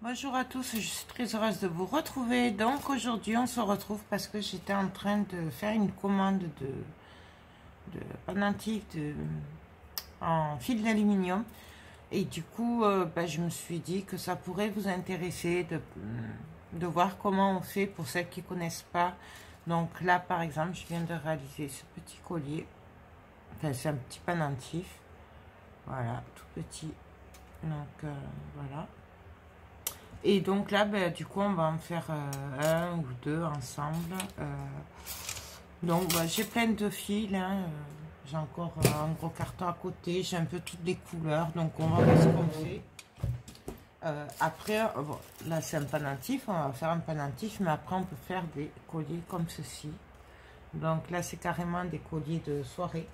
Bonjour à tous, je suis très heureuse de vous retrouver. Donc aujourd'hui on se retrouve parce que j'étais en train de faire une commande de pendentif en fil d'aluminium. Et du coup je me suis dit que ça pourrait vous intéresser de voir comment on fait pour celles qui ne connaissent pas. Donc là par exemple je viens de réaliser ce petit collier. Enfin c'est un petit pendentif. Voilà, tout petit. Donc voilà. Et donc là, du coup, on va en faire un ou deux ensemble. Donc, j'ai plein de fils. Hein, j'ai encore un gros carton à côté. J'ai un peu toutes les couleurs. Donc, on va voir ce qu'on fait. Après, bon, là, c'est un pendentif. On va faire un pendentif. Mais après, on peut faire des colliers comme ceci. Donc, là, c'est carrément des colliers de soirée.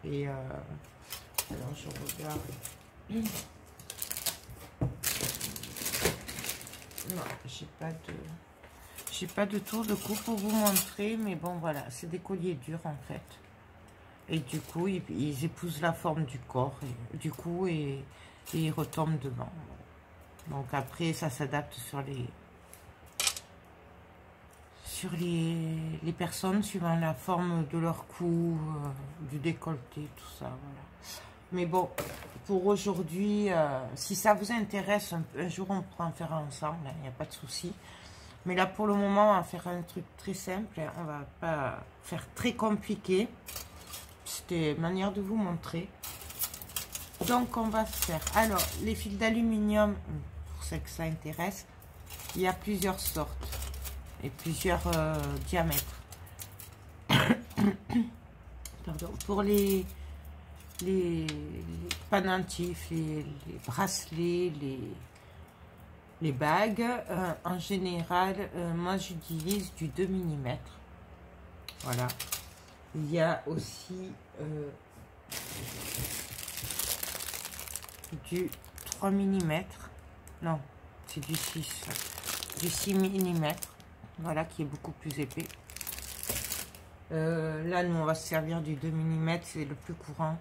Et alors, je regarde. Non, j'ai pas de tour de cou pour vous montrer, mais bon voilà, c'est des colliers durs en fait. Et du coup, ils épousent la forme du corps, et, du coup, et ils retombent devant. Donc après, ça s'adapte les personnes suivant la forme de leur cou, du décolleté, tout ça, voilà. Mais bon, pour aujourd'hui, si ça vous intéresse, un jour on pourra en faire ensemble, il n'y a pas de souci. Mais là, pour le moment, on va faire un truc très simple. On va pas faire très compliqué. C'était une manière de vous montrer. Donc, on va faire... Alors, les fils d'aluminium, pour ceux que ça intéresse, il y a plusieurs sortes et plusieurs diamètres. Pardon. Pour les pendentifs, les bracelets, les bagues, en général, moi j'utilise du 2 mm. Voilà. Il y a aussi du 3 mm. Non, c'est du 6 mm. Voilà, qui est beaucoup plus épais. Là, nous, on va se servir du 2 mm, c'est le plus courant.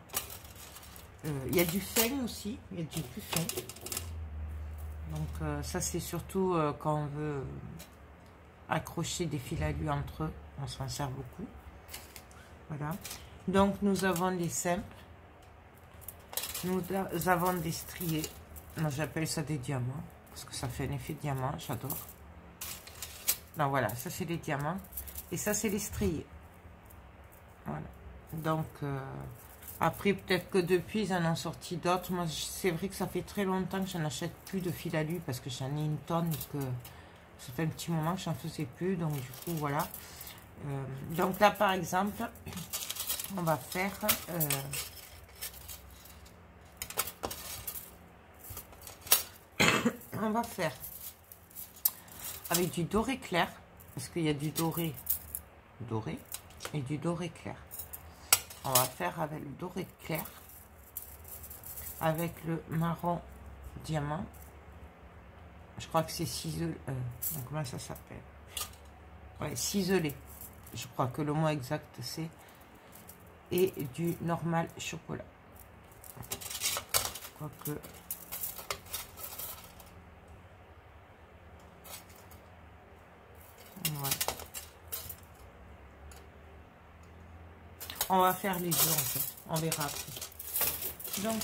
Il y a du fin aussi, il y a du plus fin. Donc ça c'est surtout quand on veut accrocher des fils à lui entre eux, on s'en sert beaucoup. Voilà. Donc nous avons les simples, nous avons des striés. Moi j'appelle ça des diamants parce que ça fait un effet diamant, j'adore. Donc voilà, ça c'est les diamants et ça c'est les striés. Voilà. Donc après peut-être que depuis ils en ont sorti d'autres. Moi c'est vrai que ça fait très longtemps que je n'achète plus de fil à lui parce que j'en ai une tonne et que ça fait un petit moment que j'en faisais plus. Donc du coup voilà. Donc là par exemple on va faire avec du doré clair parce qu'il y a du doré et du doré clair. On va faire avec le doré clair, avec le marron diamant. Je crois que c'est ciselé. Comment ça s'appelle? Ouais, ciselé. Je crois que le mot exact c'est. Et du normal chocolat. Quoique. Voilà. On va faire les deux en fait. On verra après. Donc.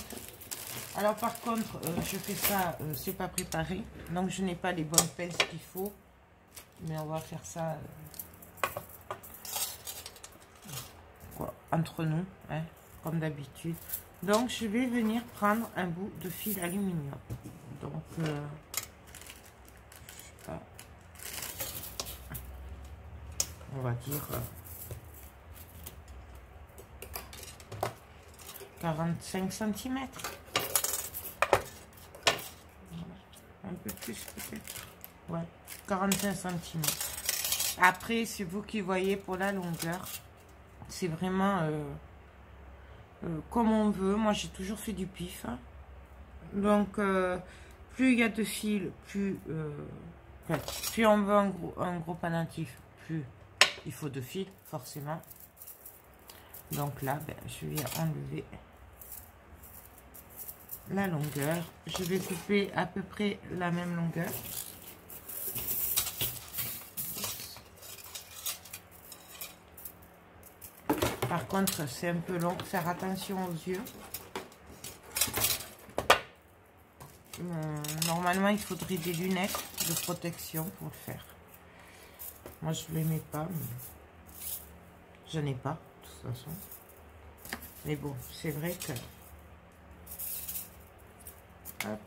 Alors par contre, je fais ça, c'est pas préparé, donc je n'ai pas les bonnes pinces qu'il faut, mais on va faire ça quoi, entre nous, hein, comme d'habitude. Donc je vais venir prendre un bout de fil aluminium. Donc, je sais pas, on va dire 45 cm. Un peu plus peut-être. Ouais, 45 cm. Après, c'est vous qui voyez pour la longueur. C'est vraiment comme on veut. Moi, j'ai toujours fait du pif. Hein. Donc, plus il y a de fils, plus on veut un gros pendentif, plus il faut de fils, forcément. Donc là, je vais enlever la longueur. Je vais couper à peu près la même longueur. Par contre, c'est un peu long. Faire attention aux yeux. Normalement, il faudrait des lunettes de protection pour le faire. Moi, je ne les mets pas, mais je n'ai pas, de toute façon. Mais bon, c'est vrai que... Hop.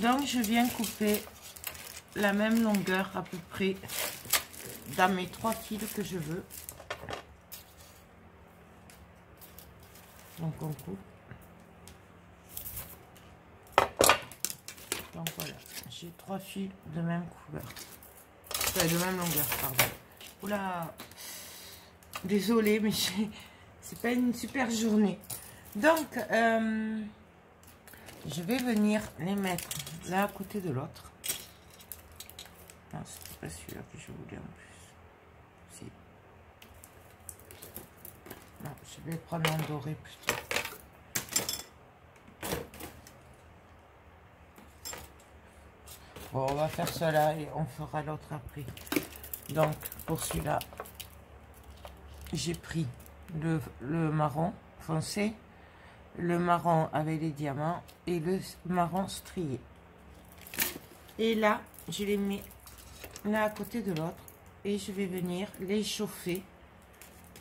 Donc, je viens couper la même longueur à peu près dans mes 3 fils que je veux. Donc, on coupe. Donc, voilà. J'ai 3 fils de même couleur. Enfin, de même longueur, pardon. Oula! Désolée, mais c'est pas une super journée. Donc, je vais venir les mettre l'un à côté de l'autre. Non, c'était pas celui-là que je voulais en plus. Si. Non, je vais prendre un doré plutôt. Bon, on va faire cela et on fera l'autre après. Donc, pour celui-là, j'ai pris le marron foncé, le marron avec les diamants et le marron strié. Et là, je les mets l'un à côté de l'autre et je vais venir les chauffer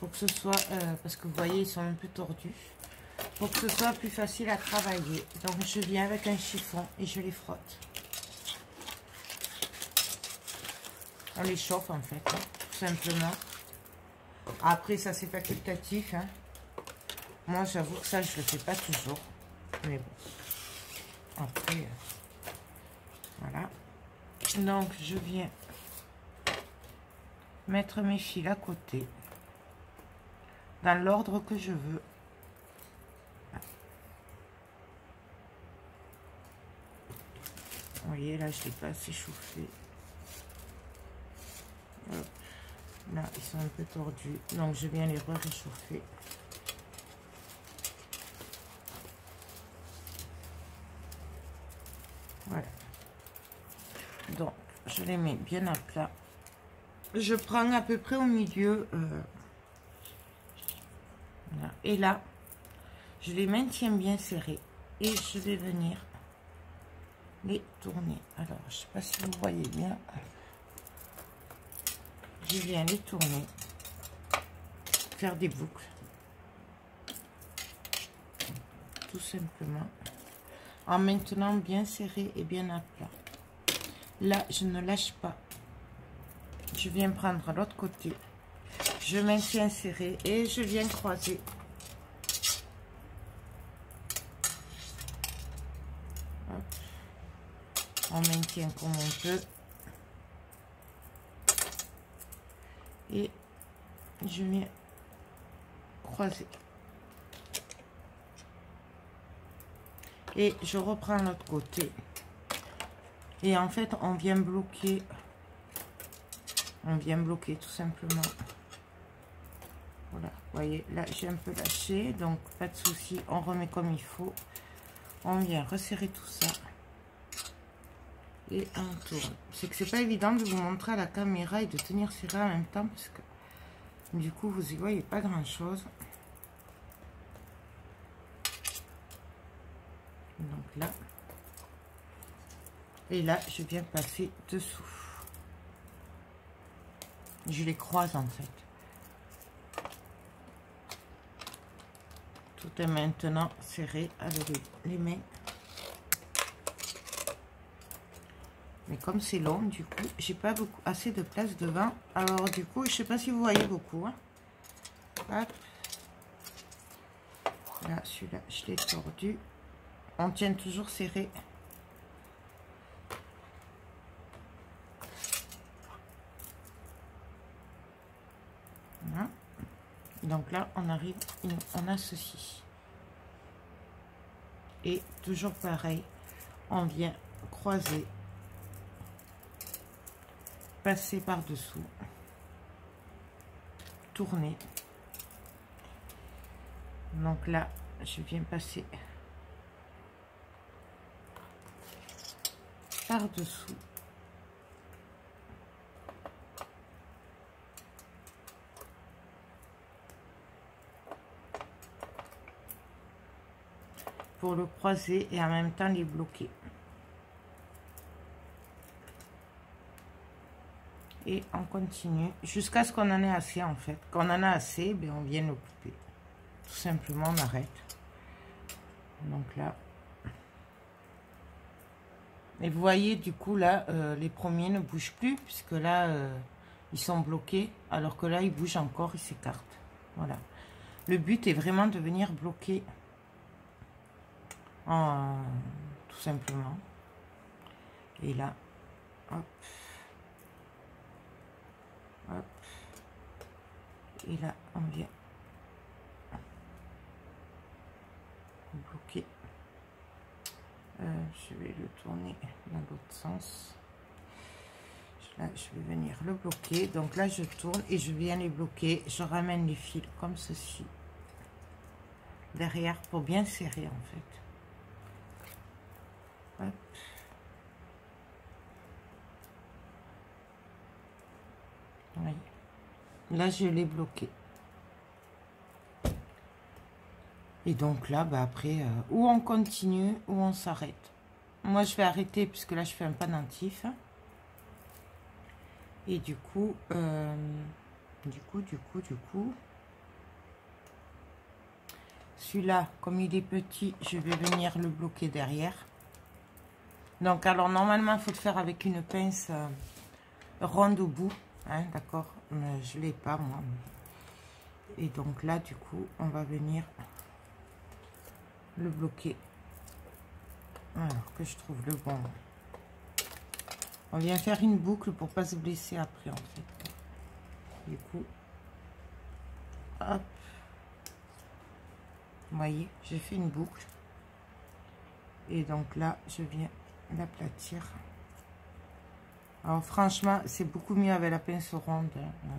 pour que ce soit, parce que vous voyez, ils sont un peu tordus, pour que ce soit plus facile à travailler. Donc, je viens avec un chiffon et je les frotte. On les chauffe en fait, hein, tout simplement. Après, ça c'est facultatif. Hein. Moi, j'avoue que ça, je le fais pas toujours. Mais bon. Après, voilà. Donc, je viens mettre mes fils à côté. Dans l'ordre que je veux. Vous voyez, là, je ne l'ai pas assez chauffé. Hop. Là, ils sont un peu tordus. Donc, je viens les réchauffer. Voilà. Donc, je les mets bien à plat. Je prends à peu près au milieu. Voilà. Et là, je les maintiens bien serrés. Et je vais venir les tourner. Alors, je ne sais pas si vous voyez bien. Je viens les tourner. Faire des boucles. Tout simplement. En maintenant bien serré et bien à plat. Là, je ne lâche pas. Je viens prendre l'autre côté. Je maintiens serré et je viens croiser. Hop. On maintient comme on peut. Et je viens croiser. Et je reprends l'autre côté. Et en fait, on vient bloquer. On vient bloquer tout simplement. Voilà, vous voyez, là j'ai un peu lâché, donc pas de souci, on remet comme il faut. On vient resserrer tout ça. Et on tourne. C'est que c'est pas évident de vous montrer à la caméra et de tenir serré en même temps, parce que du coup vous y voyez pas grand chose. Donc là. Et là, je viens passer dessous. Je les croise en fait. Tout est maintenant serré avec les mains. Mais comme c'est long, du coup, j'ai pas assez de place devant. Alors du coup, je sais pas si vous voyez beaucoup. Hein. Hop. Là, celui-là, je l'ai tordu. On tient toujours serré. Voilà. Donc là, on arrive, on a ceci. Et toujours pareil, on vient croiser, passer par-dessous, tourner. Donc là, je viens passer par dessous. Pour le croiser et en même temps les bloquer. Et on continue jusqu'à ce qu'on en ait assez en fait. Quand on en a assez, ben on vient le couper. Tout simplement, on arrête. Donc là. Et vous voyez du coup là, les premiers ne bougent plus puisque là, ils sont bloqués. Alors que là, ils bougent encore, ils s'écartent. Voilà. Le but est vraiment de venir bloquer. Tout simplement. Et là, hop. Hop. Et là, on vient bloquer. Je vais le tourner dans l'autre sens. Là, je vais venir le bloquer. Donc là, je tourne et je viens les bloquer. Je ramène les fils comme ceci. Derrière pour bien serrer en fait. Hop. Oui. Là, je l'ai bloqué. Et donc là, bah après, ou on continue ou on s'arrête. Moi, je vais arrêter puisque là, je fais un pendentif. Et du coup, celui-là, comme il est petit, je vais venir le bloquer derrière. Donc, alors, normalement, il faut le faire avec une pince ronde au bout. Hein, d'accord, mais je ne l'ai pas, moi. Et donc là, du coup, on va venir le bloquer. Alors que je trouve le bon. On vient faire une boucle pour pas se blesser après, en fait. Du coup, hop. Vous voyez, j'ai fait une boucle. Et donc là, je viens l'aplatir. Alors franchement, c'est beaucoup mieux avec la pince ronde. Hein.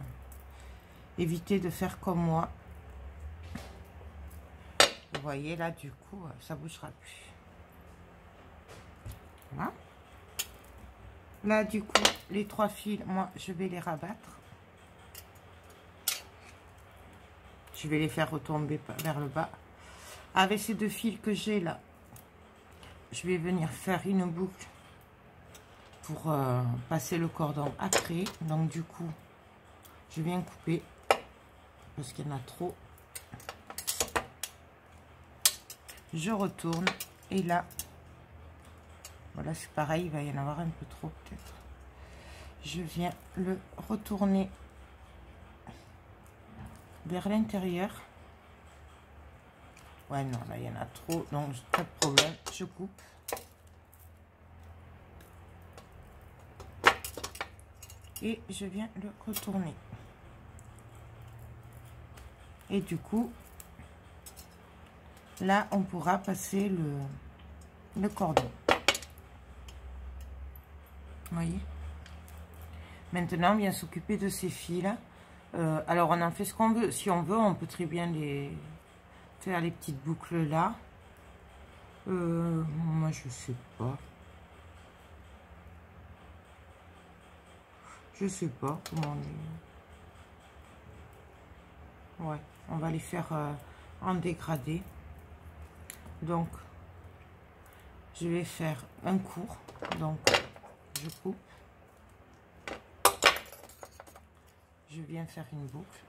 Évitez de faire comme moi. Vous voyez, là, du coup, ça bougera plus. Voilà. Là, du coup, les 3 fils, moi, je vais les rabattre. Je vais les faire retomber vers le bas. Avec ces 2 fils que j'ai là, je vais venir faire une boucle pour passer le cordon après. Donc, du coup, je viens couper parce qu'il y en a trop. Je retourne et là, voilà, c'est pareil, il va y en avoir un peu trop peut-être. Je viens le retourner vers l'intérieur. Ouais, non, là, il y en a trop, donc pas de problème, je coupe. Et je viens le retourner. Et du coup, là, on pourra passer le cordon. Vous voyez? Maintenant, on vient s'occuper de ces fils. Alors, on en fait ce qu'on veut. Si on veut, on peut très bien faire les petites boucles là. Moi, je sais pas. Je sais pas comment on est. Ouais, on va les faire en dégradé. Donc, je vais faire un court. Donc, je coupe. Je viens faire une boucle.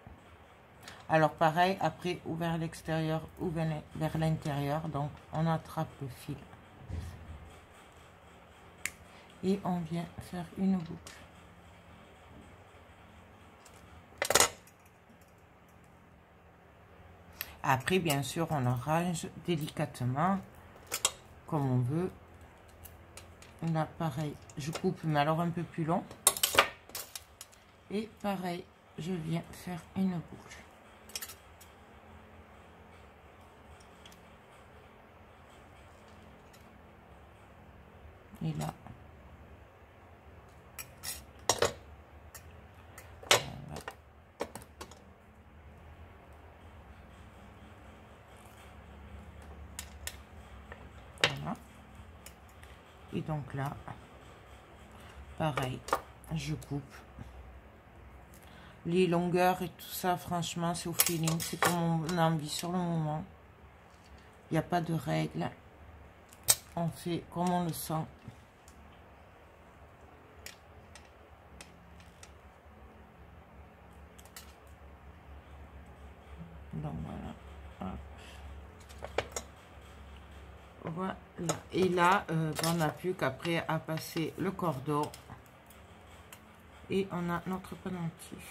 Alors pareil, après ou vers l'extérieur ou vers l'intérieur. Donc on attrape le fil. Et on vient faire une boucle. Après, bien sûr, on arrange délicatement comme on veut. Là, pareil, je coupe, mais alors un peu plus long. Et pareil, je viens faire une boucle. Et là, voilà. Et donc là, pareil, je coupe. Les longueurs et tout ça, franchement, c'est au feeling. C'est comme on a envie sur le moment. Il n'y a pas de règles. On fait comme on le sent. Donc voilà. Voilà. Et là, on n'a plus qu'après à passer le cordon. Et on a notre pendentif.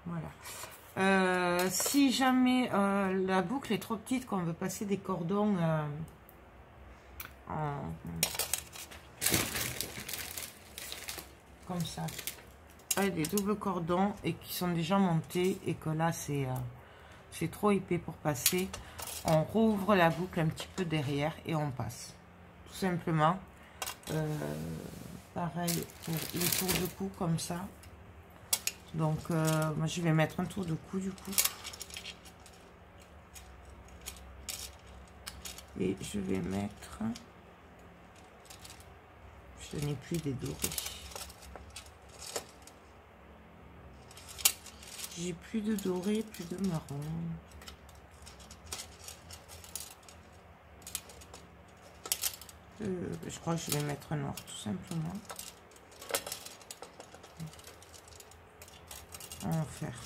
Voilà. Si jamais la boucle est trop petite, qu'on veut passer des cordons comme ça, avec des doubles cordons et qui sont déjà montés et que là c'est trop épais pour passer, on rouvre la boucle un petit peu derrière et on passe tout simplement. Pareil pour les tours de cou comme ça. Donc moi je vais mettre un tour de cou du coup et je vais mettre, je n'ai plus des dorés, j'ai plus de doré, plus de marron. Je crois que je vais mettre un noir tout simplement. On va faire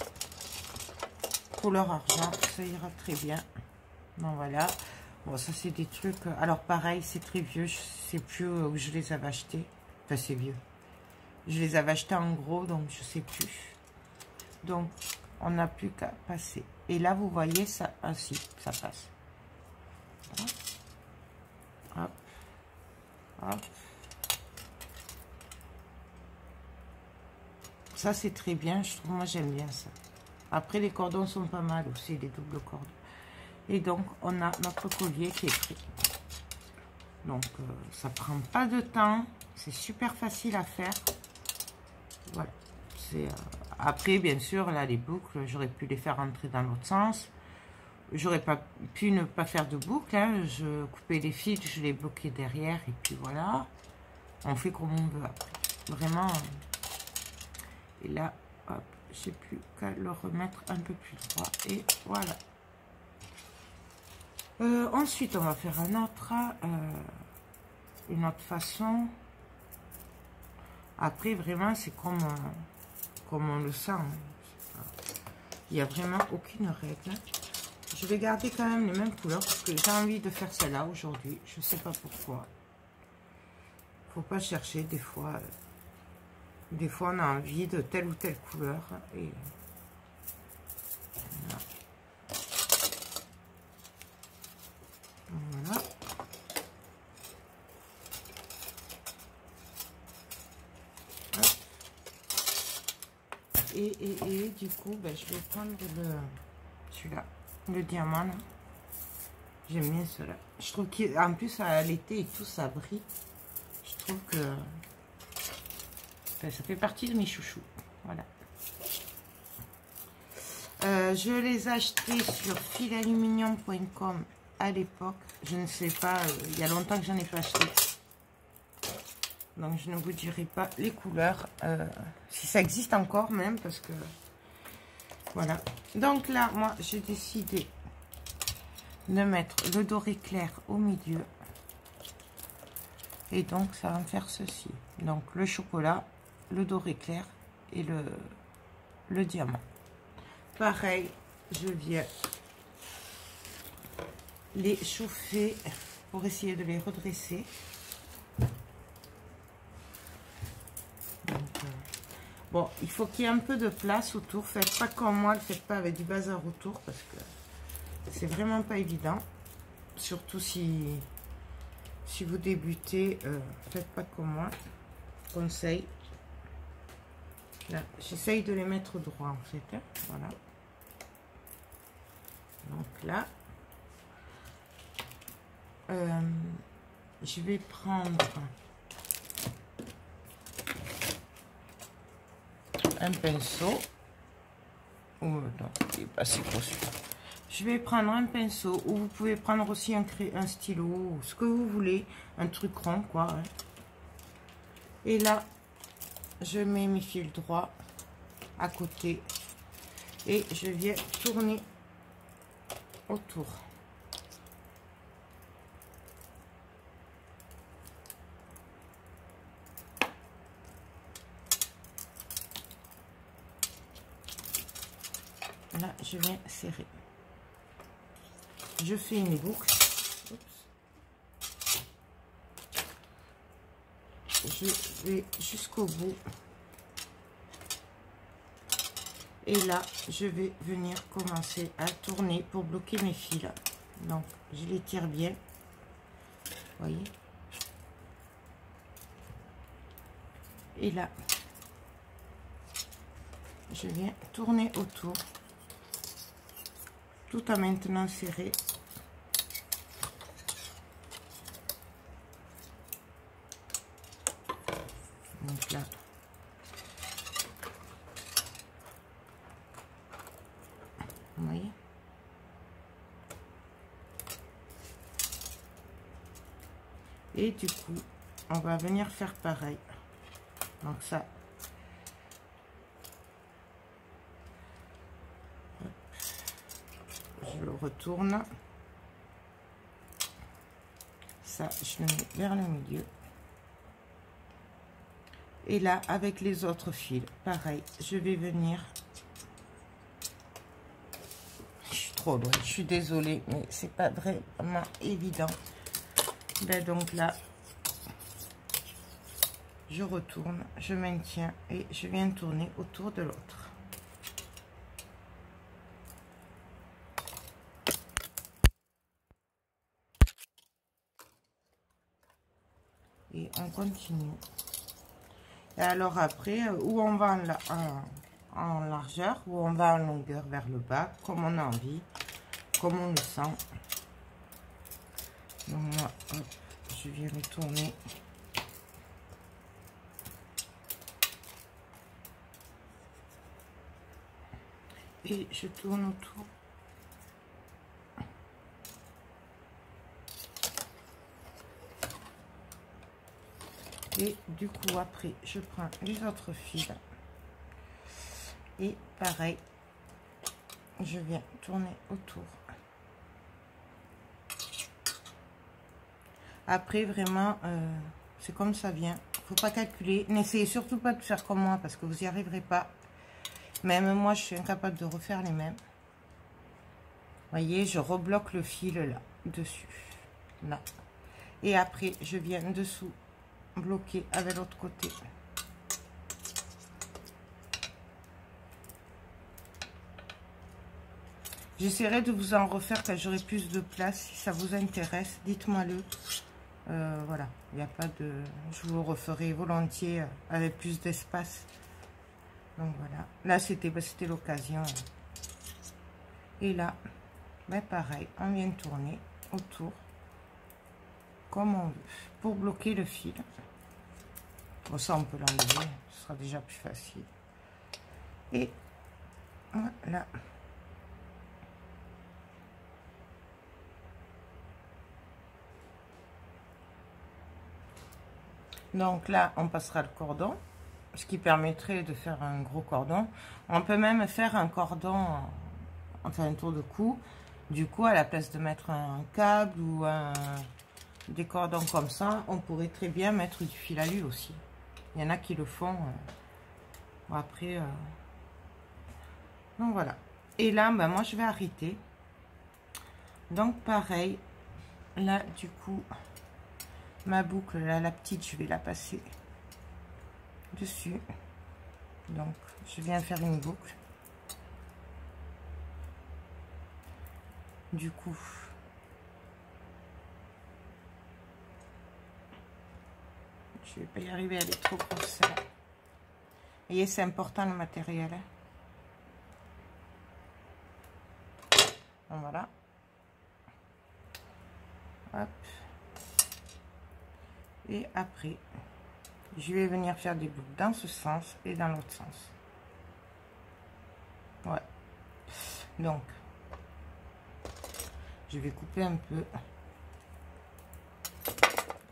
couleur argent, ça ira très bien. Bon voilà, bon ça c'est des trucs, alors pareil c'est très vieux, je sais plus où je les avais achetés, enfin c'est vieux, je les avais achetés en gros donc je sais plus. Donc on n'a plus qu'à passer et là vous voyez ça ainsi, ça passe. Hop, hop. Ça c'est très bien, je trouve, moi j'aime bien ça. Après les cordons sont pas mal aussi, les doubles cordons. Et donc on a notre collier qui est prêt. Donc ça prend pas de temps, c'est super facile à faire. Voilà. C'est après bien sûr là les boucles, j'aurais pu les faire rentrer dans l'autre sens. J'aurais pas pu ne pas faire de boucle, hein. Je coupais les fils, je les bloquais derrière et puis voilà. On fait comme on veut après. Vraiment. Et là, hop, j'ai plus qu'à le remettre un peu plus droit. Et voilà. Ensuite, on va faire une autre façon. Après, vraiment, c'est comme on le sent. Il n'y a vraiment aucune règle. Je vais garder quand même les mêmes couleurs parce que j'ai envie de faire celle-là aujourd'hui. Je ne sais pas pourquoi. Faut pas chercher des fois. Des fois, on a envie de telle ou telle couleur. Et voilà. Et du coup, ben, je vais prendre celui-là, le diamant. J'aime bien cela. Je trouve qu'en plus, à l'été et tout, ça brille. Je trouve que ça fait partie de mes chouchous. Voilà. Je les ai achetés sur filaluminium.com à l'époque. Je ne sais pas, il y a longtemps que j'en ai pas acheté. Donc je ne vous dirai pas les couleurs. Si ça existe encore même, parce que... Voilà. Donc là, moi, j'ai décidé de mettre le doré clair au milieu. Et donc, ça va me faire ceci. Donc, le chocolat, le doré clair et le diamant. Pareil, je viens les chauffer pour essayer de les redresser. Donc, bon, il faut qu'il y ait un peu de place autour. Faites pas comme moi, ne faites pas avec du bazar autour parce que c'est vraiment pas évident. Surtout si vous débutez, faites pas comme moi. Conseil. Là, j'essaye de les mettre droit en fait. Hein, voilà. Donc là, je vais prendre un pinceau. Oh non, il est pas si gros celui-là. Je vais prendre un pinceau, ou vous pouvez prendre aussi un stylo, ou ce que vous voulez, un truc rond quoi. Hein. Et là, je mets mes fils droits à côté et je viens tourner autour. Là, je viens serrer. Je fais une boucle. Oups. Je vais jusqu'au bout. Et là, je vais venir commencer à tourner pour bloquer mes fils. Donc, je les tire bien. Vous voyez? Et là, je viens tourner autour. Tout en maintenant serré. Donc là, vous voyez, et du coup on va venir faire pareil. Donc ça, je le retourne, ça je le mets vers le milieu. Et là, avec les autres fils, pareil, je vais venir. Je suis trop loin, je suis désolée, mais c'est pas vraiment évident. Ben donc là, je retourne, je maintiens et je viens tourner autour de l'autre. Et on continue. Et alors après, où on va en largeur, où on va en longueur vers le bas, comme on a envie, comme on le sent. Donc moi, hop, je viens le tourner. Et je tourne autour. Et du coup, après, je prends les autres fils. Et pareil, je viens tourner autour. Après, vraiment, c'est comme ça vient. Faut pas calculer. N'essayez surtout pas de faire comme moi parce que vous n'y arriverez pas. Même moi, je suis incapable de refaire les mêmes. Voyez, je rebloque le fil là, dessus. Là. Et après, je viens dessous. Bloqué avec l'autre côté. J'essaierai de vous en refaire quand j'aurai plus de place. Si ça vous intéresse, dites-moi le. Voilà, il n'y a pas de. Je vous referai volontiers avec plus d'espace. Donc voilà. Là, c'était l'occasion. Et là, ben pareil, on vient tourner autour comme on veut pour bloquer le fil. Bon, ça, on peut l'enlever, ce sera déjà plus facile. Et voilà. Donc là, on passera le cordon, ce qui permettrait de faire un gros cordon. On peut même faire un cordon, enfin un tour de cou. Du coup, à la place de mettre un câble ou des cordons comme ça, on pourrait très bien mettre du fil à lui aussi. Il y en a qui le font. Bon, après, donc voilà. Et là, ben, moi, je vais arrêter. Donc, pareil. Là, du coup, ma boucle, là, la petite, je vais la passer dessus. Donc, je viens faire une boucle. Du coup, je vais pas y arriver, elle est trop grosse. Vous voyez, c'est important le matériel. Donc, voilà. Hop. Et après, je vais venir faire des boucles dans ce sens et dans l'autre sens. Ouais. Donc, je vais couper un peu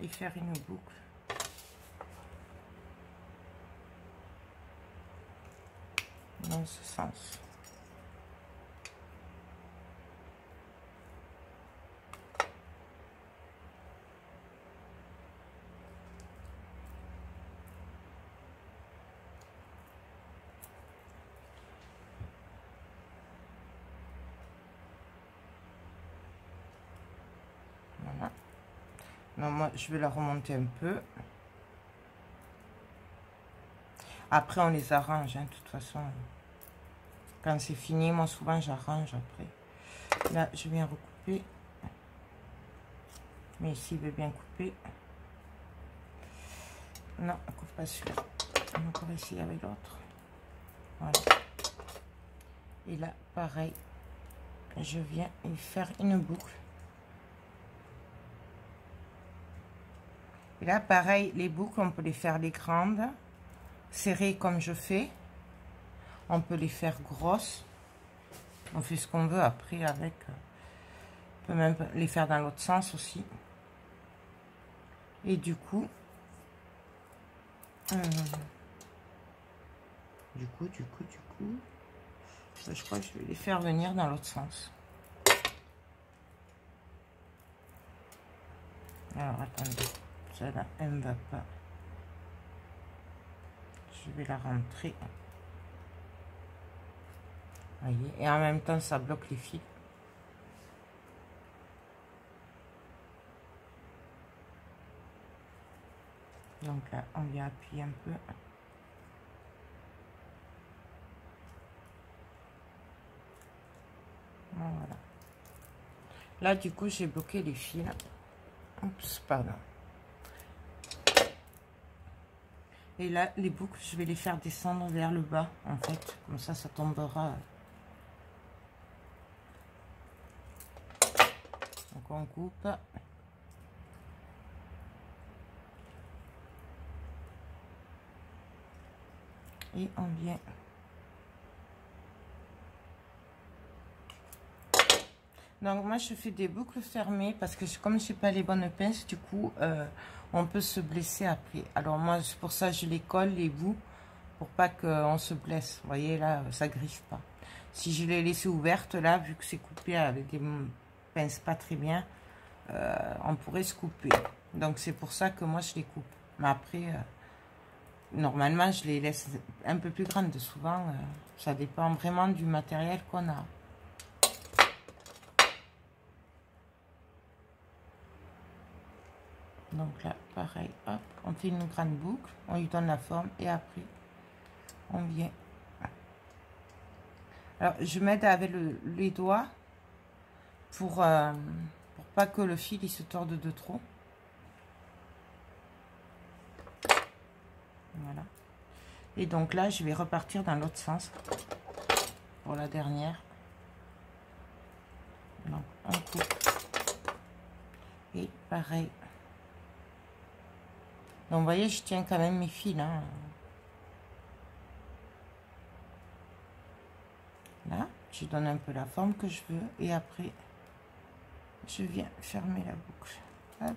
et faire une boucle. dans ce sens. Voilà. Non, moi, je vais la remonter un peu. Après, on les arrange, hein, de toute façon. Quand c'est fini, moi, souvent, j'arrange après. Là, je viens recouper. Mais ici, il veut bien couper. Non, on coupe pas celui-là. Encore ici avec l'autre. Voilà. Et là, pareil. Je viens y faire une boucle. Et là, pareil, les boucles, on peut les faire les grandes, serrées comme je fais. On peut les faire grosses. On fait ce qu'on veut après avec. On peut même les faire dans l'autre sens aussi. Et du coup, je crois que je vais les faire venir dans l'autre sens. Alors, attendez. Celle-là, elle ne va pas. Je vais la rentrer. Voyez, et en même temps, ça bloque les fils. Donc là, on vient appuyer un peu. Voilà. Là, du coup, j'ai bloqué les fils. Oups, pardon. Et là, les boucles, je vais les faire descendre vers le bas, en fait. Comme ça, ça tombera. Donc, on coupe. Et on vient. Donc, moi, je fais des boucles fermées parce que comme je n'ai pas les bonnes pinces, du coup, on peut se blesser après. Alors, moi, c'est pour ça que je les colle, les bouts, pour pas qu'on se blesse. Vous voyez, là, ça griffe pas. Si je les laissais ouvertes, là, vu que c'est coupé avec des pinces pas très bien, on pourrait se couper. Donc, c'est pour ça que moi, je les coupe. Mais après, normalement, je les laisse un peu plus grandes. Souvent, ça dépend vraiment du matériel qu'on a. Donc là, pareil, hop, on fait une grande boucle, on lui donne la forme et après, on vient. Alors, je m'aide avec les doigts pour pas que le fil il se torde de trop. Voilà. Et donc là, je vais repartir dans l'autre sens pour la dernière. Donc, on coupe. Et pareil. Donc, vous voyez, je tiens quand même mes fils. Hein. Là, je donne un peu la forme que je veux. Et après, je viens fermer la boucle. Hop.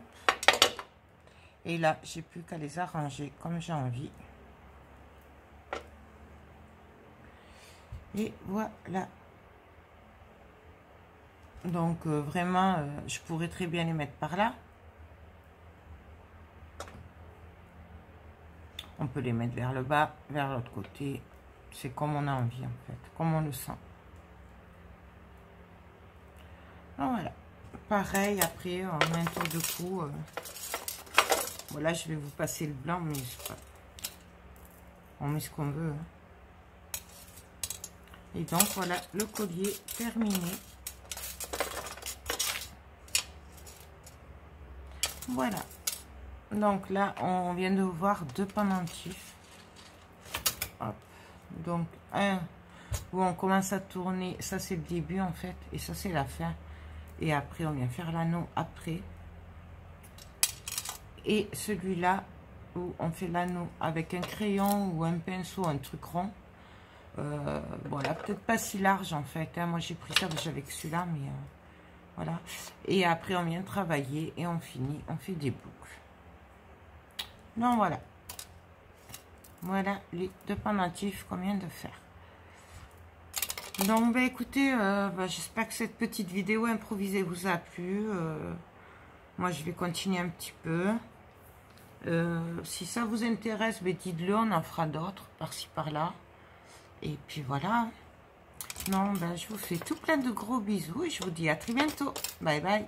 Et là, j'ai plus qu'à les arranger comme j'ai envie. Et voilà. Donc, vraiment, je pourrais très bien les mettre par là. On peut les mettre vers le bas, vers l'autre côté. C'est comme on a envie, en fait. Comme on le sent. Donc, voilà. Pareil, après, on met un tour de cou. Voilà, je vais vous passer le blanc, mais c'est pas... On met ce qu'on veut. Hein. Et donc, voilà, le collier terminé. Voilà. Donc là, on vient de voir deux pendentifs. Hop. Donc, un où on commence à tourner. Ça, c'est le début, en fait. Et ça, c'est la fin. Et après, on vient faire l'anneau après. Et celui-là, où on fait l'anneau avec un crayon ou un pinceau, un truc rond. Voilà, peut-être pas si large, en fait. Hein. Moi, j'ai pris ça déjà avec celui-là, mais... voilà. Et après, on vient travailler et on finit. On fait des boucles. Donc, voilà. Voilà les deux pendentifs qu'on vient de faire. Donc, ben, écoutez, j'espère que cette petite vidéo improvisée vous a plu. Moi, je vais continuer un petit peu. Si ça vous intéresse, ben, dites-le, on en fera d'autres, par-ci, par-là. Et puis voilà. Non, ben, je vous fais tout plein de gros bisous et je vous dis à très bientôt. Bye bye.